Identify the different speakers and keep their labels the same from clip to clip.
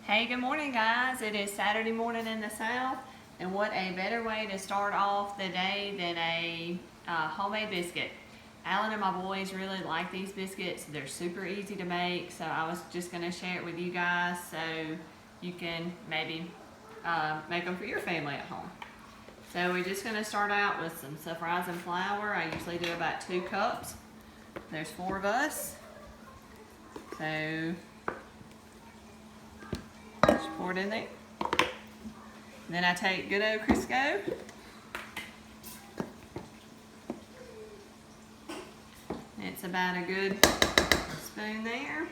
Speaker 1: Hey, good morning, guys. It is Saturday morning in the South, and what a better way to start off the day than a homemade biscuit. Alan and my boys really like these biscuits. They're super easy to make, so I was just going to share it with you guys so you can maybe make them for your family at home. So we're just going to start out with some self-rising flour. I usually do about 2 cups. There's 4 of us. So just pour it in there. Then I take good old Crisco. It's about a good spoon there.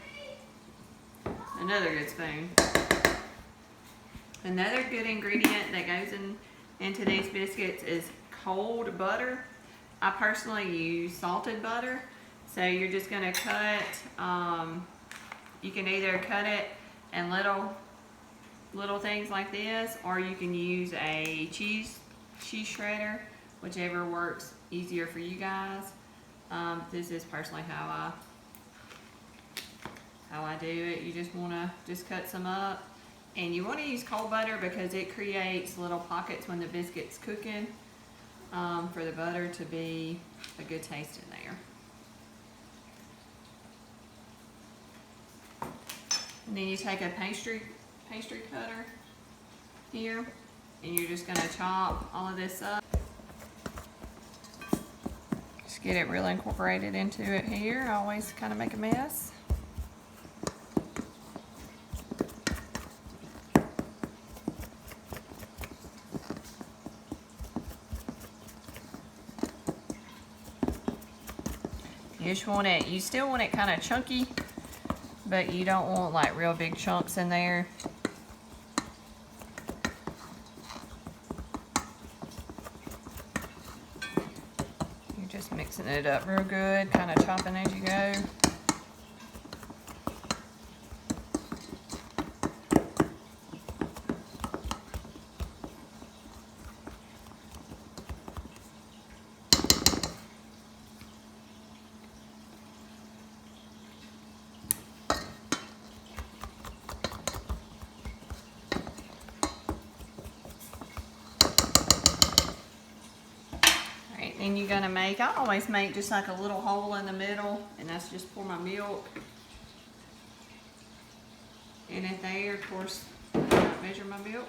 Speaker 1: Another good spoon. Another good ingredient that goes into these biscuits is cold butter. I personally use salted butter. So you're just going to cut, you can either cut it in little things like this, or you can use a cheese shredder, whichever works easier for you guys. This is personally how I do it. You just want to cut some up, and you want to use cold butter because it creates little pockets when the biscuit's cooking, for the butter to be a good taste in there. And then you take a pastry cutter here, and you're just going to chop all of this up. Just get it real incorporated into it here. I always kind of make a mess. You still want it kind of chunky, but you don't want like real big chunks in there. You're just mixing it up real good, kind of chopping as you go. Then you're gonna I always make just like a little hole in the middle, and that's just pour my milk in it there. Of course, I don't measure my milk.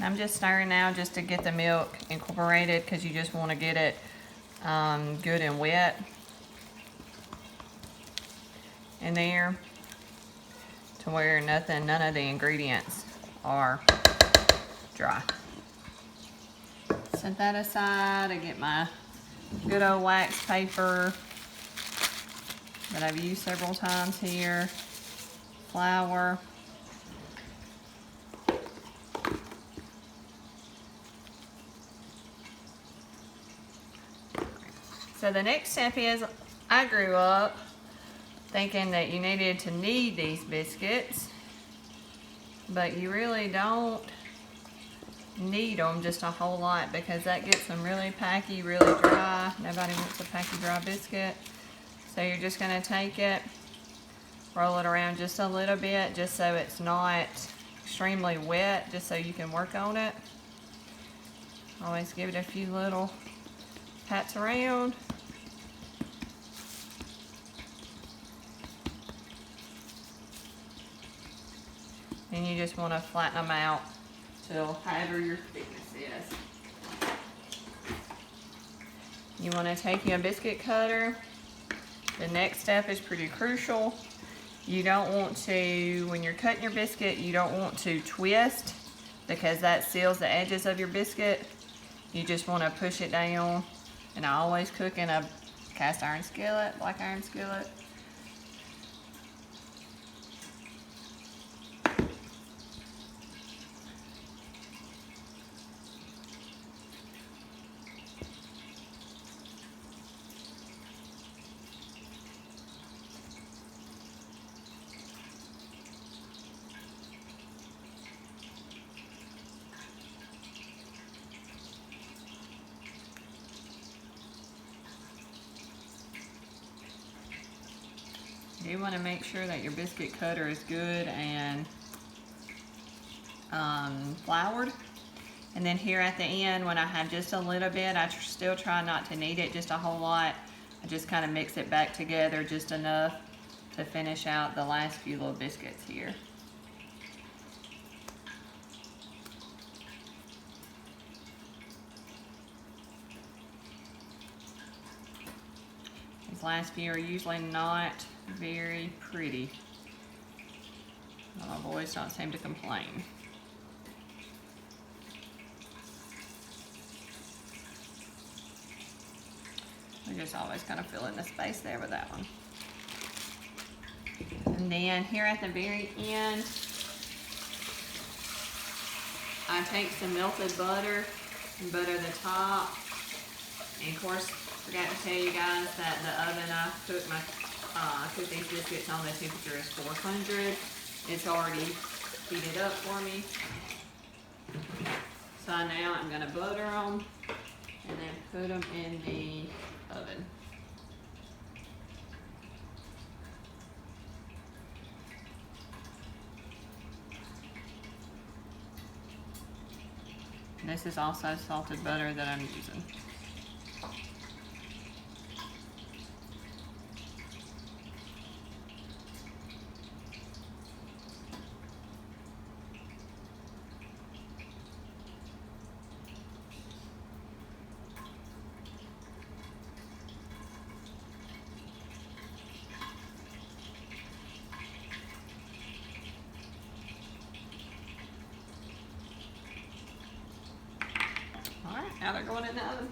Speaker 1: I'm just stirring now just to get the milk incorporated, because you just want to get it good and wet in there to where none of the ingredients are dry. Set that aside. I get my good old wax paper that I've used several times here, flour. So the next step is, I grew up thinking that you needed to knead these biscuits, but you really don't knead them just a whole lot, because that gets them really packy, really dry. Nobody wants a packy, dry biscuit. So you're just going to take it, roll it around just a little bit, just so it's not extremely wet, just so you can work on it. Always give it a few little pats around. And you just want to flatten them out till however your thickness is. You want to take your biscuit cutter. The next step is pretty crucial. You don't want to, when you're cutting your biscuit, you don't want to twist, because that seals the edges of your biscuit. You just want to push it down. And I always cook in a cast iron skillet, black iron skillet. You do want to make sure that your biscuit cutter is good and floured. And then here at the end, when I have just a little bit, I still try not to knead it just a whole lot. I just kind of mix it back together just enough to finish out the last few little biscuits here. These last few are usually not very pretty. My boys don't seem to complain. We're just always kind of filling the space there with that one. And then here at the very end, I take some melted butter and butter the top. And of course, forgot to tell you guys that the oven I cooked these biscuits on, the temperature is 400. It's already heated up for me. So now I'm gonna butter them and then put them in the oven. And this is also salted butter that I'm using. Now they're going in the oven.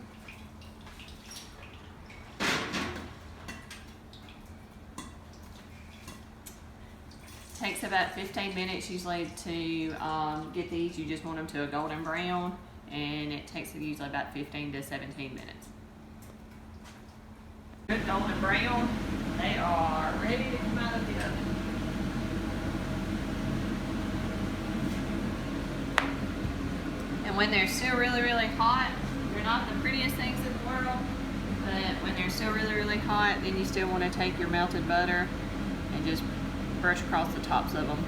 Speaker 1: Takes about 15 minutes usually to get these. You just want them to a golden brown, and it takes usually about 15 to 17 minutes. Good golden brown. They are ready to come out of the oven. And when they're still really, really hot, they're not the prettiest things in the world, but when they're still really, really hot, then you still want to take your melted butter and just brush across the tops of them.